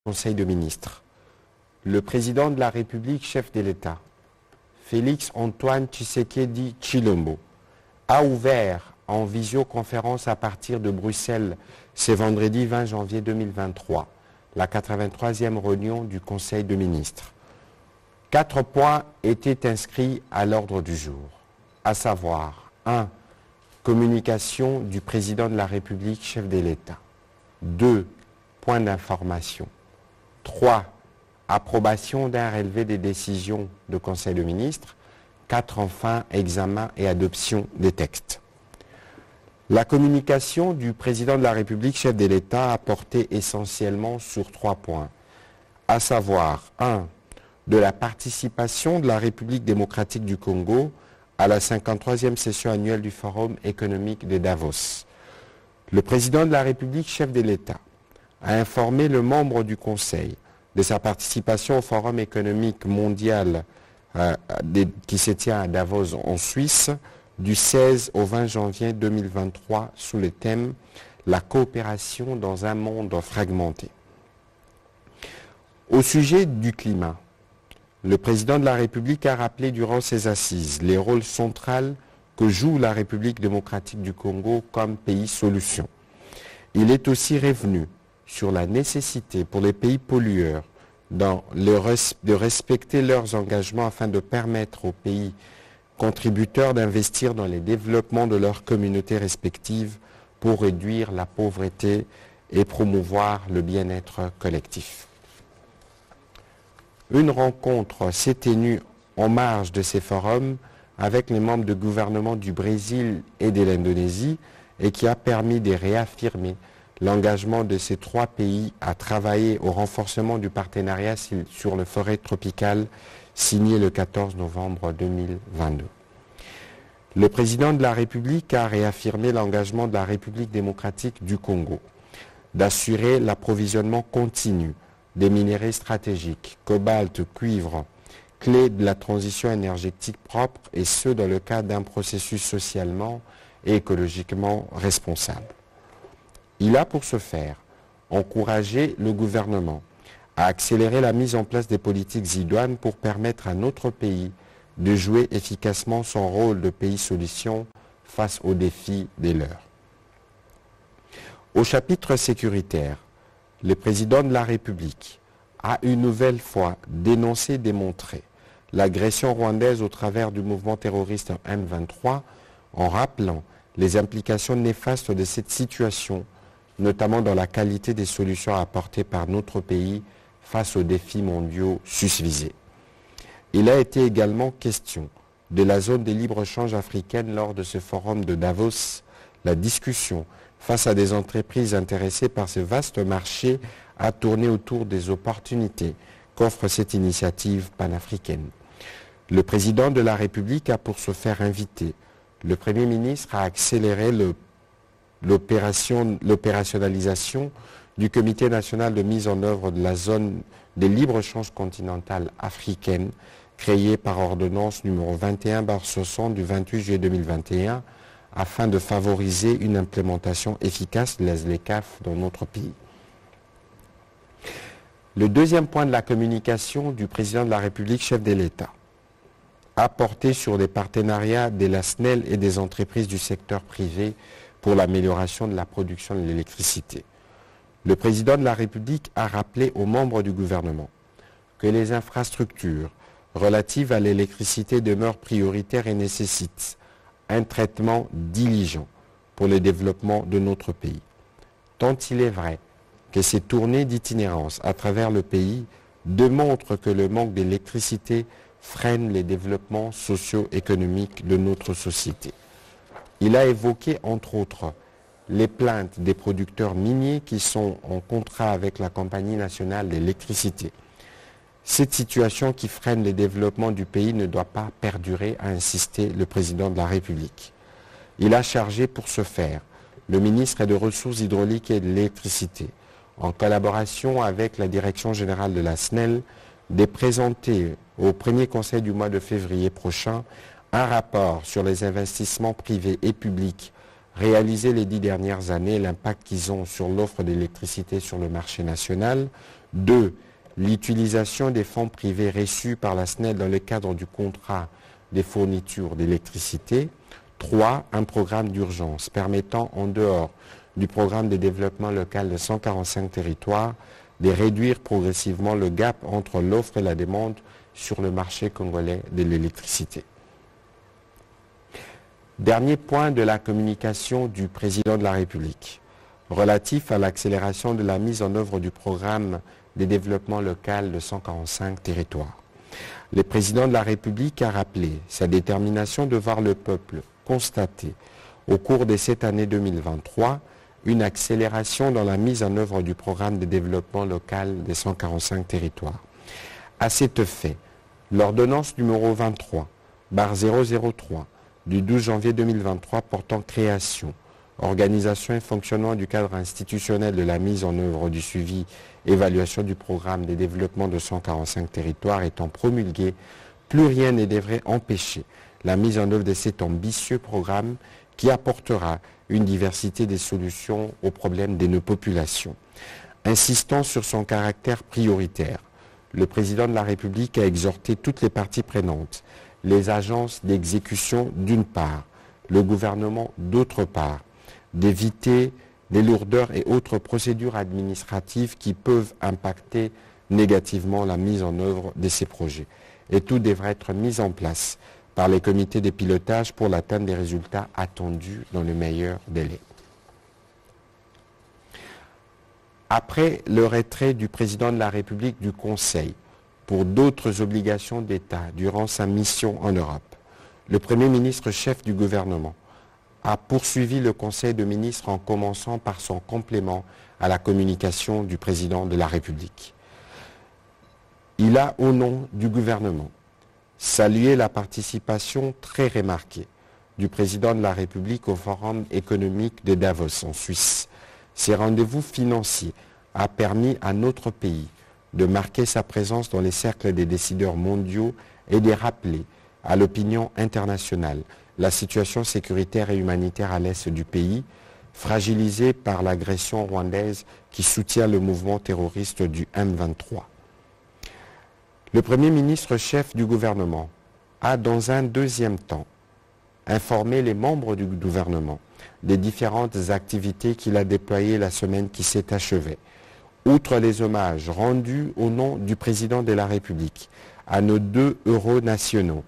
Conseil de ministres. Le président de la République, chef de l'État, Félix-Antoine Tshisekedi Tshilombo, a ouvert en visioconférence à partir de Bruxelles ce vendredi 20 janvier 2023, la 83e réunion du Conseil de ministres. 4 points étaient inscrits à l'ordre du jour, à savoir 1. Communication du président de la République, chef de l'État. 2. Point d'information. 3. Approbation d'un relevé des décisions du Conseil de ministres. 4. Enfin, examen et adoption des textes. La communication du président de la République, chef de l'État, a porté essentiellement sur 3 points, à savoir 1. De la participation de la République démocratique du Congo à la 53e session annuelle du Forum économique de Davos. Le président de la République, chef de l'État, a informé le membre du Conseil de sa participation au Forum économique mondial qui se tient à Davos en Suisse du 16 au 20 janvier 2023 sous le thème « La coopération dans un monde fragmenté ». Au sujet du climat, le président de la République a rappelé durant ses assises les rôles centraux que joue la République démocratique du Congo comme pays solution. Il est aussi revenu sur la nécessité pour les pays pollueurs de respecter leurs engagements afin de permettre aux pays contributeurs d'investir dans le développement de leurs communautés respectives pour réduire la pauvreté et promouvoir le bien-être collectif. Une rencontre s'est tenue en marge de ces forums avec les membres du gouvernement du Brésil et de l'Indonésie et qui a permis de réaffirmer l'engagement de ces 3 pays à travailler au renforcement du partenariat sur les forêts tropicales signé le 14 novembre 2022. Le président de la République a réaffirmé l'engagement de la République démocratique du Congo d'assurer l'approvisionnement continu des minéraux stratégiques, cobalt, cuivre, clés de la transition énergétique propre et ce dans le cadre d'un processus socialement et écologiquement responsable. Il a pour ce faire encouragé le gouvernement à accélérer la mise en place des politiques idoines pour permettre à notre pays de jouer efficacement son rôle de pays solution face aux défis des leurs. Au chapitre sécuritaire, le président de la République a une nouvelle fois dénoncé et démontré l'agression rwandaise au travers du mouvement terroriste M23 en rappelant les implications néfastes de cette situation, notamment dans la qualité des solutions apportées par notre pays face aux défis mondiaux susvisés. Il a été également question de la zone de libre-échange africaine lors de ce forum de Davos. La discussion face à des entreprises intéressées par ce vaste marché a tourné autour des opportunités qu'offre cette initiative panafricaine. Le président de la République a pour se faire inviter le Premier ministre à accélérer l'opérationnalisation du Comité national de mise en œuvre de la zone de libre-échange continentale africaine créée par ordonnance numéro 21/60 du 28 juillet 2021 afin de favoriser une implémentation efficace de la ZLECAf dans notre pays. Le deuxième point de la communication du président de la République, chef de l'État, a porté sur les partenariats de la SNEL et des entreprises du secteur privé pour l'amélioration de la production de l'électricité. Le président de la République a rappelé aux membres du gouvernement que les infrastructures relatives à l'électricité demeurent prioritaires et nécessitent un traitement diligent pour le développement de notre pays. Tant il est vrai que ces tournées d'itinérance à travers le pays démontrent que le manque d'électricité freine les développements socio-économiques de notre société. Il a évoqué, entre autres, les plaintes des producteurs miniers qui sont en contrat avec la Compagnie nationale d'électricité. Cette situation qui freine le développement du pays ne doit pas perdurer, a insisté le président de la République. Il a chargé pour ce faire le ministre des Ressources hydrauliques et de l'électricité, en collaboration avec la Direction générale de la SNEL, de présenter au premier conseil du mois de février prochain un rapport sur les investissements privés et publics réalisés les 10 dernières années, l'impact qu'ils ont sur l'offre d'électricité sur le marché national, 2. L'utilisation des fonds privés reçus par la SNEL dans le cadre du contrat des fournitures d'électricité. 3. Un programme d'urgence permettant, en dehors du programme de développement local de 145 territoires, de réduire progressivement le gap entre l'offre et la demande sur le marché congolais de l'électricité. Dernier point de la communication du président de la République, relatif à l'accélération de la mise en œuvre du programme de développement local de 145 territoires. Le président de la République a rappelé sa détermination de voir le peuple constater, au cours de cette année 2023, une accélération dans la mise en œuvre du programme de développement local des 145 territoires. À cet fait, l'ordonnance numéro 23/003 du 12 janvier 2023 portant création, organisation et fonctionnement du cadre institutionnel de la mise en œuvre du suivi, évaluation du programme de développement de 145 territoires étant promulguée, plus rien ne devrait empêcher la mise en œuvre de cet ambitieux programme qui apportera une diversité des solutions aux problèmes de nos populations. Insistant sur son caractère prioritaire, le président de la République a exhorté toutes les parties prenantes, les agences d'exécution d'une part, le gouvernement d'autre part, d'éviter des lourdeurs et autres procédures administratives qui peuvent impacter négativement la mise en œuvre de ces projets. Et tout devrait être mis en place par les comités de pilotage pour l'atteinte des résultats attendus dans le meilleur délai. Après le retrait du président de la République du Conseil pour d'autres obligations d'État durant sa mission en Europe, le Premier ministre chef du gouvernement a poursuivi le Conseil de ministres en commençant par son complément à la communication du président de la République. Il a, au nom du gouvernement, salué la participation très remarquée du président de la République au Forum économique de Davos en Suisse. Ces rendez-vous financiers ont permis à notre pays de marquer sa présence dans les cercles des décideurs mondiaux et de rappeler à l'opinion internationale la situation sécuritaire et humanitaire à l'est du pays, fragilisée par l'agression rwandaise qui soutient le mouvement terroriste du M23. Le Premier ministre chef du gouvernement a, dans un deuxième temps, informé les membres du gouvernement des différentes activités qu'il a déployées la semaine qui s'est achevée. Outre les hommages rendus au nom du président de la République à nos deux héros nationaux,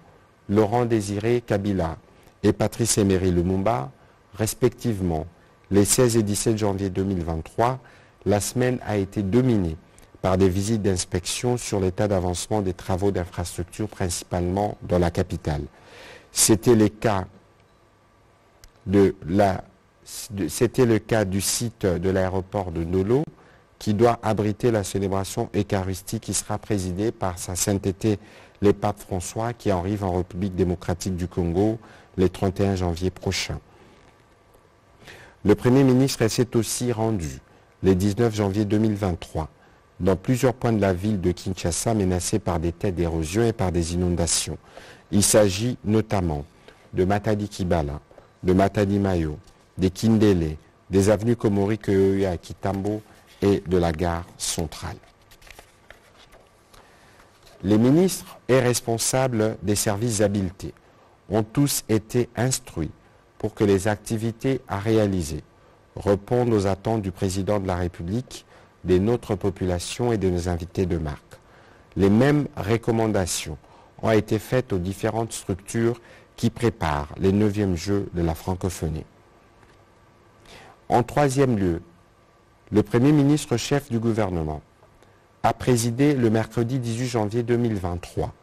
Laurent Désiré Kabila et Patrice Emery Lumumba, respectivement les 16 et 17 janvier 2023, la semaine a été dominée par des visites d'inspection sur l'état d'avancement des travaux d'infrastructure, principalement dans la capitale. C'était le cas du site de l'aéroport de Ndolo, qui doit abriter la célébration eucharistique qui sera présidée par sa sainteté le pape François, qui arrive en République démocratique du Congo le 31 janvier prochain. Le Premier ministre s'est aussi rendu le 19 janvier 2023 dans plusieurs points de la ville de Kinshasa menacés par des têtes d'érosion et par des inondations. Il s'agit notamment de Matadi Kibala, de Matadi Mayo, des Kindélé, des avenues Komori Keoya à Kitambo et de la gare centrale. Les ministres et responsables des services habilités ont tous été instruits pour que les activités à réaliser répondent aux attentes du président de la République, de notre population et de nos invités de marque. Les mêmes recommandations ont été faites aux différentes structures qui préparent les 9e Jeux de la francophonie. En troisième lieu, le Premier ministre chef du gouvernement a présidé le mercredi 18 janvier 2023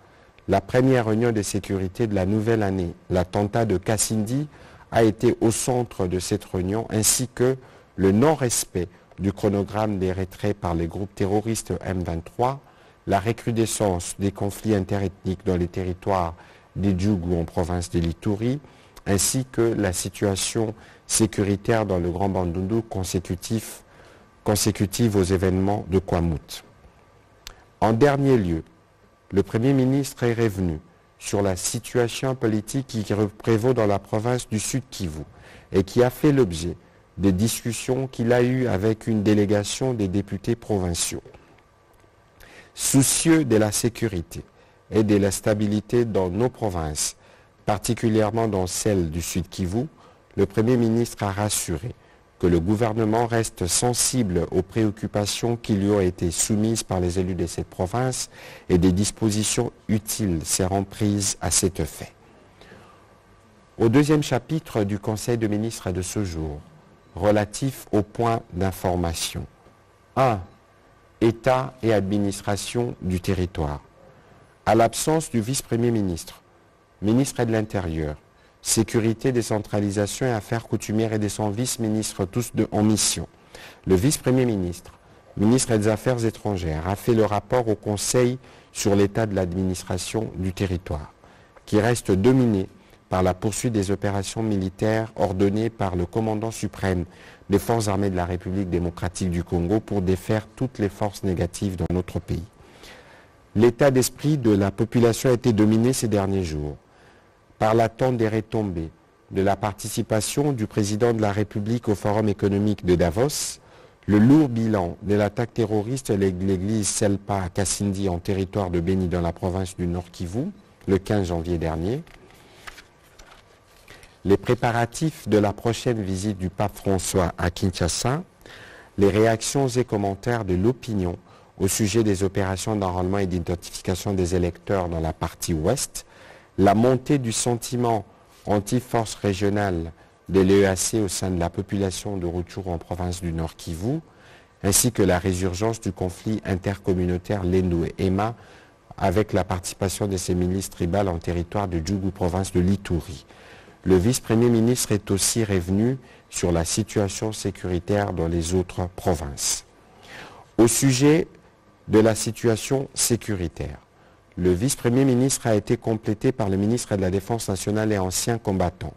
la première réunion de sécurité de la nouvelle année. L'attentat de Kassindi a été au centre de cette réunion, ainsi que le non-respect du chronogramme des retraits par les groupes terroristes M23, la recrudescence des conflits interethniques dans les territoires des Djougou en province de l'Ituri, ainsi que la situation sécuritaire dans le Grand Bandundu consécutive aux événements de Kwamut. En dernier lieu, le Premier ministre est revenu sur la situation politique qui prévaut dans la province du Sud Kivu et qui a fait l'objet des discussions qu'il a eues avec une délégation des députés provinciaux. Soucieux de la sécurité et de la stabilité dans nos provinces, particulièrement dans celle du Sud Kivu, le Premier ministre a rassuré que le gouvernement reste sensible aux préoccupations qui lui ont été soumises par les élus de cette province et des dispositions utiles seront prises à cet effet. Au deuxième chapitre du Conseil de ministres de ce jour, relatif aux points d'information. 1. État et administration du territoire. À l'absence du vice-premier ministre, ministre de l'Intérieur, Sécurité, décentralisation et affaires coutumières et de son vice-ministre, tous deux en mission, le vice-premier ministre, ministre des Affaires étrangères, a fait le rapport au Conseil sur l'état de l'administration du territoire, qui reste dominé par la poursuite des opérations militaires ordonnées par le commandant suprême des forces armées de la République démocratique du Congo pour défaire toutes les forces négatives dans notre pays. L'état d'esprit de la population a été dominé ces derniers jours par l'attente des retombées de la participation du président de la République au Forum économique de Davos, le lourd bilan de l'attaque terroriste de l'église Selpa à Kassindi en territoire de Béni dans la province du Nord Kivu, le 15 janvier dernier, les préparatifs de la prochaine visite du pape François à Kinshasa, les réactions et commentaires de l'opinion au sujet des opérations d'enrôlement et d'identification des électeurs dans la partie ouest, la montée du sentiment anti-force régionale de l'EAC au sein de la population de Rutshuru en province du Nord Kivu, ainsi que la résurgence du conflit intercommunautaire Lendu et Ema avec la participation de ces milices tribales en territoire de Djougou, province de l'Ituri. Le vice-premier ministre est aussi revenu sur la situation sécuritaire dans les autres provinces. Au sujet de la situation sécuritaire, le vice-premier ministre a été complété par le ministre de la Défense nationale et ancien combattant,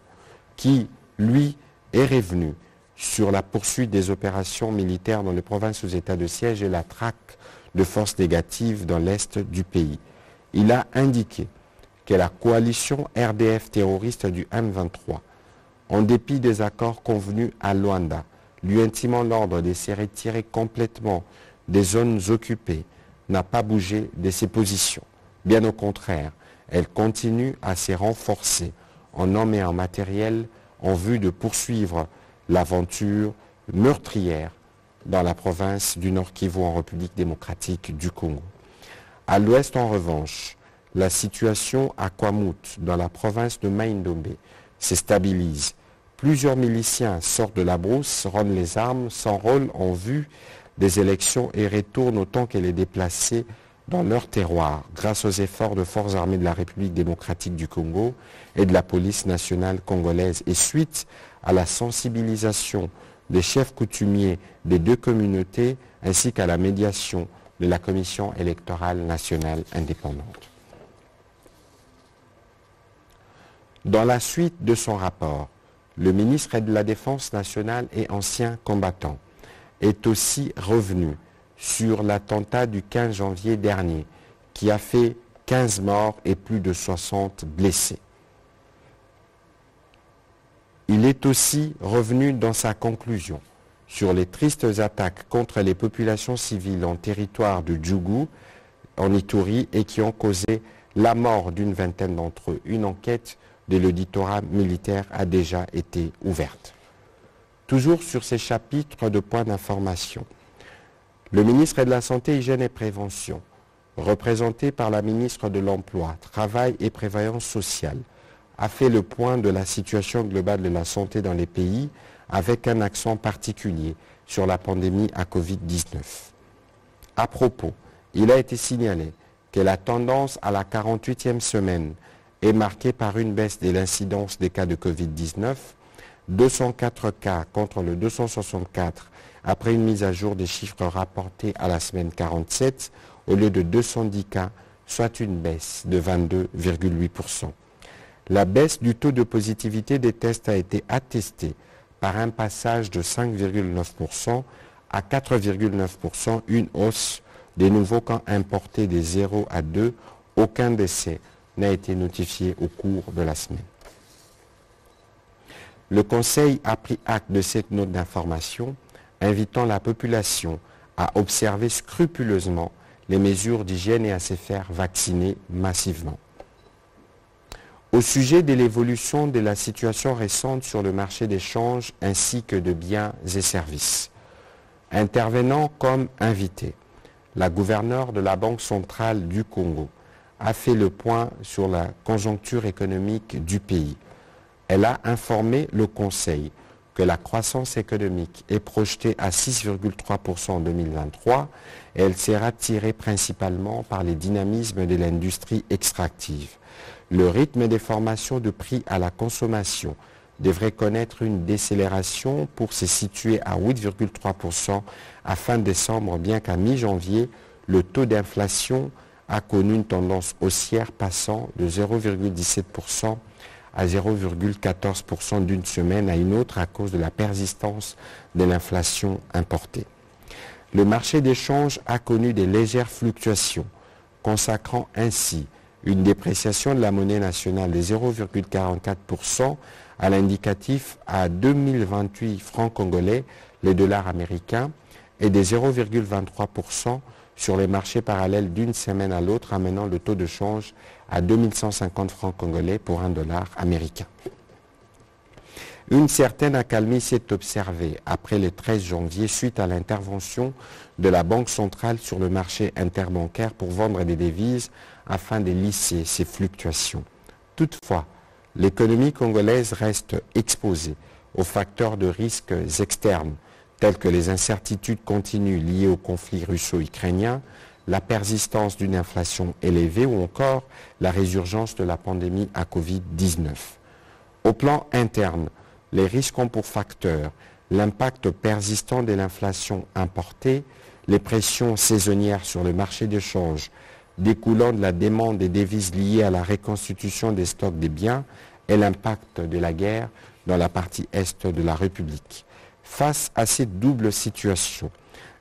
qui, lui, est revenu sur la poursuite des opérations militaires dans les provinces sous état de siège et la traque de forces négatives dans l'est du pays. Il a indiqué que la coalition RDF terroriste du M23, en dépit des accords convenus à Luanda, lui intimant l'ordre de se retirer complètement des zones occupées, n'a pas bougé de ses positions. Bien au contraire, elle continue à se renforcer en hommes et en matériel en vue de poursuivre l'aventure meurtrière dans la province du Nord Kivu en République démocratique du Congo. À l'ouest, en revanche, la situation à Kwamut, dans la province de Mai-Ndombe, se stabilise. Plusieurs miliciens sortent de la brousse, rendent les armes, s'enrôlent en vue des élections et retournent autant que les déplacés dans leur terroir, grâce aux efforts de forces armées de la République démocratique du Congo et de la police nationale congolaise, et suite à la sensibilisation des chefs coutumiers des deux communautés, ainsi qu'à la médiation de la Commission électorale nationale indépendante. Dans la suite de son rapport, le ministre de la Défense nationale et ancien combattant est aussi revenu sur l'attentat du 15 janvier dernier, qui a fait 15 morts et plus de 60 blessés. Il est aussi revenu dans sa conclusion sur les tristes attaques contre les populations civiles en territoire de Djougou, en Ituri, et qui ont causé la mort d'une vingtaine d'entre eux. Une enquête de l'auditorat militaire a déjà été ouverte. Toujours sur ces chapitres de points d'information, le ministre de la Santé, Hygiène et Prévention, représenté par la ministre de l'Emploi, Travail et Prévoyance sociale, a fait le point de la situation globale de la santé dans les pays avec un accent particulier sur la pandémie à Covid-19. À propos, il a été signalé que la tendance à la 48e semaine est marquée par une baisse de l'incidence des cas de Covid-19, 204 cas contre le 264 après une mise à jour des chiffres rapportés à la semaine 47 au lieu de 210 cas, soit une baisse de 22,8%. La baisse du taux de positivité des tests a été attestée par un passage de 5,9% à 4,9%, une hausse des nouveaux cas importés de 0 à 2. Aucun décès n'a été notifié au cours de la semaine. Le Conseil a pris acte de cette note d'information, invitant la population à observer scrupuleusement les mesures d'hygiène et à se faire vacciner massivement. Au sujet de l'évolution de la situation récente sur le marché des changes ainsi que de biens et services, intervenant comme invité, la gouverneure de la Banque centrale du Congo a fait le point sur la conjoncture économique du pays. Elle a informé le Conseil que la croissance économique est projetée à 6,3% en 2023 et elle sera tirée principalement par les dynamismes de l'industrie extractive. Le rythme des formations de prix à la consommation devrait connaître une décélération pour se situer à 8,3% à fin décembre, bien qu'à mi-janvier, le taux d'inflation a connu une tendance haussière passant de 0,17% à 0,14% d'une semaine à une autre à cause de la persistance de l'inflation importée. Le marché des changes a connu des légères fluctuations, consacrant ainsi une dépréciation de la monnaie nationale de 0,44% à l'indicatif à 2028 francs congolais, les dollars américains, et de 0,23% sur les marchés parallèles d'une semaine à l'autre, amenant le taux de change à 2150 francs congolais pour un dollar américain. Une certaine accalmie s'est observée après le 13 janvier suite à l'intervention de la Banque centrale sur le marché interbancaire pour vendre des devises afin de lisser ces fluctuations. Toutefois, l'économie congolaise reste exposée aux facteurs de risques externes tels que les incertitudes continues liées au conflit russo-ukrainien, la persistance d'une inflation élevée ou encore la résurgence de la pandémie à Covid-19. Au plan interne, les risques ont pour facteurs l'impact persistant de l'inflation importée, les pressions saisonnières sur le marché de change découlant de la demande des devises liées à la reconstitution des stocks des biens et l'impact de la guerre dans la partie est de la République. Face à cette double situation,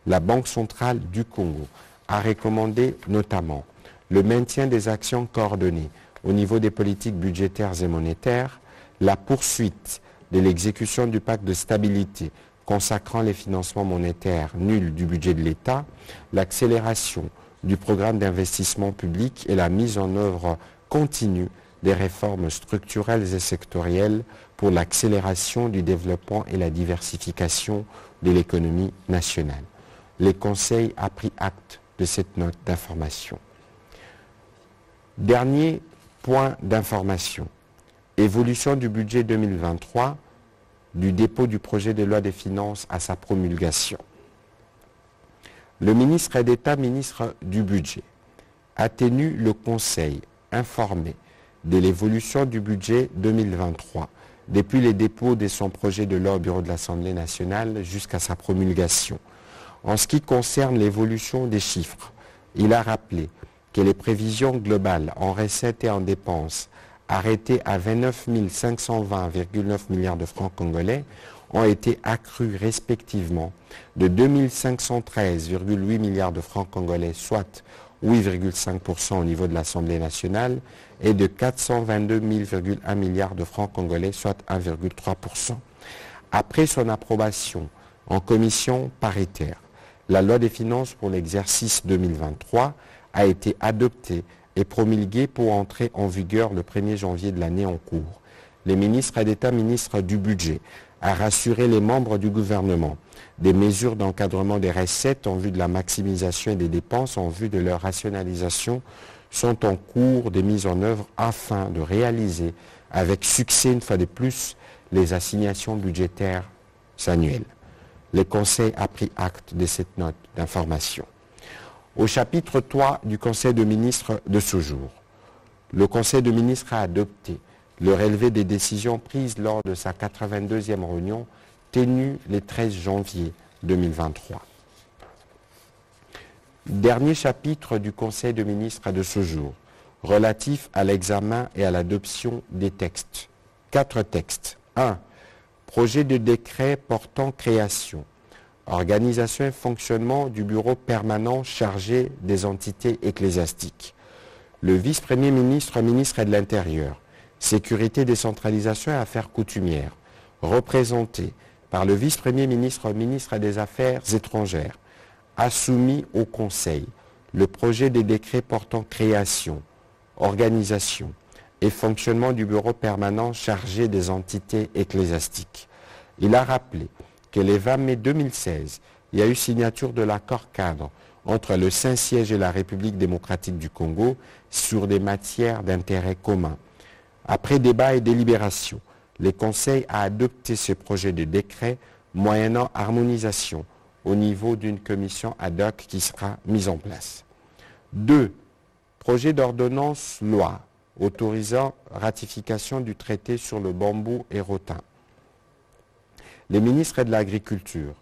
la Banque centrale du Congo a recommandé notamment le maintien des actions coordonnées au niveau des politiques budgétaires et monétaires, la poursuite de l'exécution du pacte de stabilité consacrant les financements monétaires nuls du budget de l'État, l'accélération du programme d'investissement public et la mise en œuvre continue des réformes structurelles et sectorielles pour l'accélération du développement et la diversification de l'économie nationale. Le Conseil a pris acte de cette note d'information. Dernier point d'information. Évolution du budget 2023, du dépôt du projet de loi des finances à sa promulgation. Le ministre d'État, ministre du Budget, a tenu le Conseil informé de l'évolution du budget 2023 depuis le dépôt de son projet de loi au bureau de l'Assemblée nationale jusqu'à sa promulgation. En ce qui concerne l'évolution des chiffres, il a rappelé que les prévisions globales en recettes et en dépenses arrêtées à 29 520,9 milliards de francs congolais ont été accrues respectivement de 2 513,8 milliards de francs congolais, soit 8,5% au niveau de l'Assemblée nationale, et de 422,1 milliards de francs congolais, soit 1,3%. Après son approbation en commission paritaire, la loi des finances pour l'exercice 2023 a été adoptée et promulguée pour entrer en vigueur le 1er janvier de l'année en cours. Le ministre d'État, ministre du Budget, a rassuré les membres du gouvernement des mesures d'encadrement des recettes en vue de la maximisation et des dépenses en vue de leur rationalisation sont en cours de mise en œuvre afin de réaliser avec succès une fois de plus les assignations budgétaires annuelles. Le Conseil a pris acte de cette note d'information. Au chapitre 3 du Conseil de ministres de ce jour, le Conseil de ministres a adopté le relevé des décisions prises lors de sa 82e réunion tenue le 13 janvier 2023. Dernier chapitre du Conseil de ministres de ce jour, relatif à l'examen et à l'adoption des textes. 4 textes. 1. Projet de décret portant création, organisation et fonctionnement du bureau permanent chargé des entités ecclésiastiques. Le vice-premier ministre, ministre de l'Intérieur, Sécurité, décentralisation et affaires coutumières, représenté par le vice-premier ministre, ministre des Affaires étrangères, a soumis au Conseil le projet des décrets portant création, organisation et fonctionnement du bureau permanent chargé des entités ecclésiastiques. Il a rappelé que le 20 mai 2016, il y a eu signature de l'accord cadre entre le Saint-Siège et la République démocratique du Congo sur des matières d'intérêt commun. Après débat et délibération, le Conseil a adopté ce projet de décret moyennant harmonisation au niveau d'une commission ad hoc qui sera mise en place. 2. Projet d'ordonnance loi autorisant ratification du traité sur le bambou et rotin. Le ministre de l'Agriculture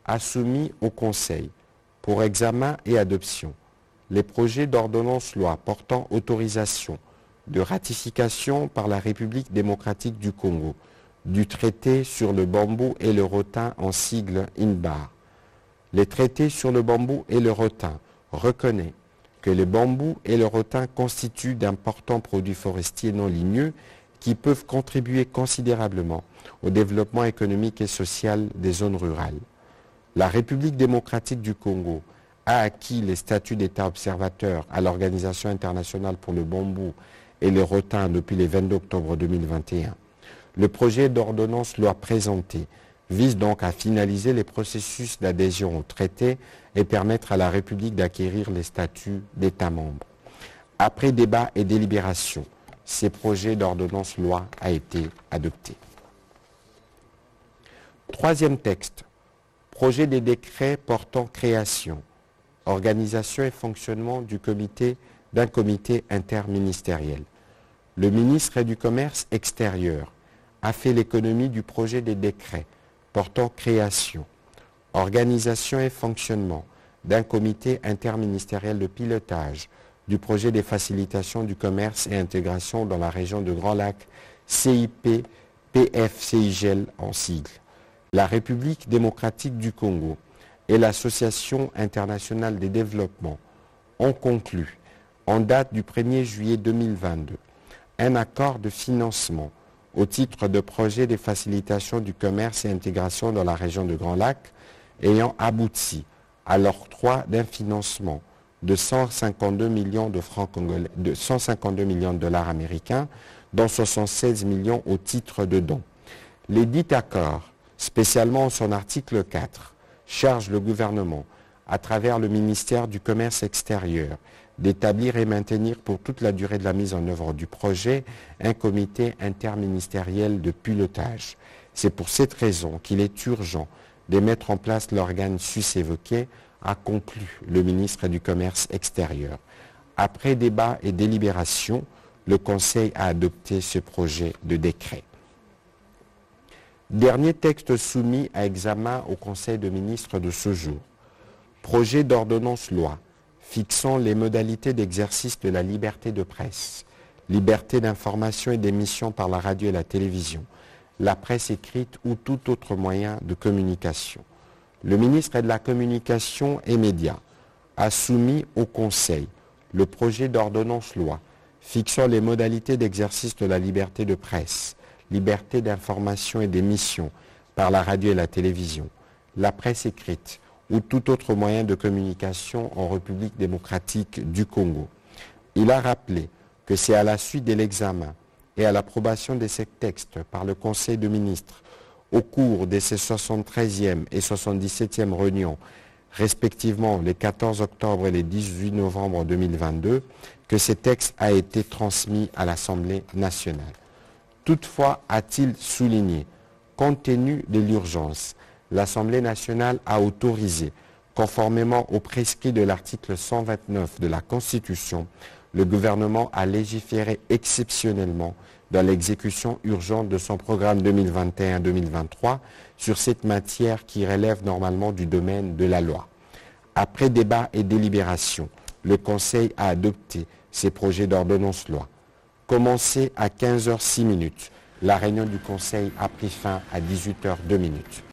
a soumis au Conseil pour examen et adoption les projets d'ordonnance loi portant autorisation de ratification par la République démocratique du Congo du traité sur le bambou et le rotin en sigle INBAR. Les traités sur le bambou et le rotin reconnaissent que le bambou et le rotin constituent d'importants produits forestiers non ligneux qui peuvent contribuer considérablement au développement économique et social des zones rurales. La République démocratique du Congo a acquis les statuts d'État observateur à l'Organisation internationale pour le bambou et le rotin depuis le 22 octobre 2021. Le projet d'ordonnance loi présenté vise donc à finaliser les processus d'adhésion au traité et permettre à la République d'acquérir les statuts d'État membre. Après débat et délibération, ces projets d'ordonnance loi a été adopté. Troisième texte, projet des décrets portant création, organisation et fonctionnement d'un comité interministériel. Le ministre du Commerce extérieur a fait l'économie du projet des décrets portant création, organisation et fonctionnement d'un comité interministériel de pilotage du projet des facilitations du commerce et intégration dans la région de Grand Lac, CIP, PF-CIGEL en sigle. La République démocratique du Congo et l'Association internationale des développements ont conclu, en date du 1er juillet 2022, un accord de financement au titre de projet de facilitation du commerce et intégration dans la région de Grand Lac, ayant abouti à l'octroi d'un financement de 152 millions de francs congolais, de 152 millions de dollars américains, dont 76 millions au titre de dons. L'édit accord, spécialement en son article 4, charge le gouvernement, à travers le ministère du Commerce extérieur, d'établir et maintenir pour toute la durée de la mise en œuvre du projet un comité interministériel de pilotage. C'est pour cette raison qu'il est urgent de mettre en place l'organe sus-évoqué, a conclu le ministre du Commerce extérieur. Après débat et délibération, le Conseil a adopté ce projet de décret. Dernier texte soumis à examen au Conseil des ministres de ce jour. Projet d'ordonnance loi fixant les modalités d'exercice de la liberté de presse, liberté d'information et d'émission par la radio et la télévision, la presse écrite ou tout autre moyen de communication. Le ministre de la Communication et Médias a soumis au Conseil le projet d'ordonnance loi fixant les modalités d'exercice de la liberté de presse, liberté d'information et d'émission par la radio et la télévision, la presse écrite ou tout autre moyen de communication en République démocratique du Congo. Il a rappelé que c'est à la suite de l'examen et à l'approbation de ces textes par le Conseil des ministres au cours de ses 73e et 77e réunions, respectivement les 14 octobre et les 18 novembre 2022, que ces textes a été transmis à l'Assemblée nationale. Toutefois, a-t-il souligné, compte tenu de l'urgence, l'Assemblée nationale a autorisé, conformément au prescrit de l'article 129 de la Constitution, le gouvernement à légiférer exceptionnellement dans l'exécution urgente de son programme 2021-2023 sur cette matière qui relève normalement du domaine de la loi. Après débat et délibération, le Conseil a adopté ces projets d'ordonnance loi. Commencé à 15h06, la réunion du Conseil a pris fin à 18h02.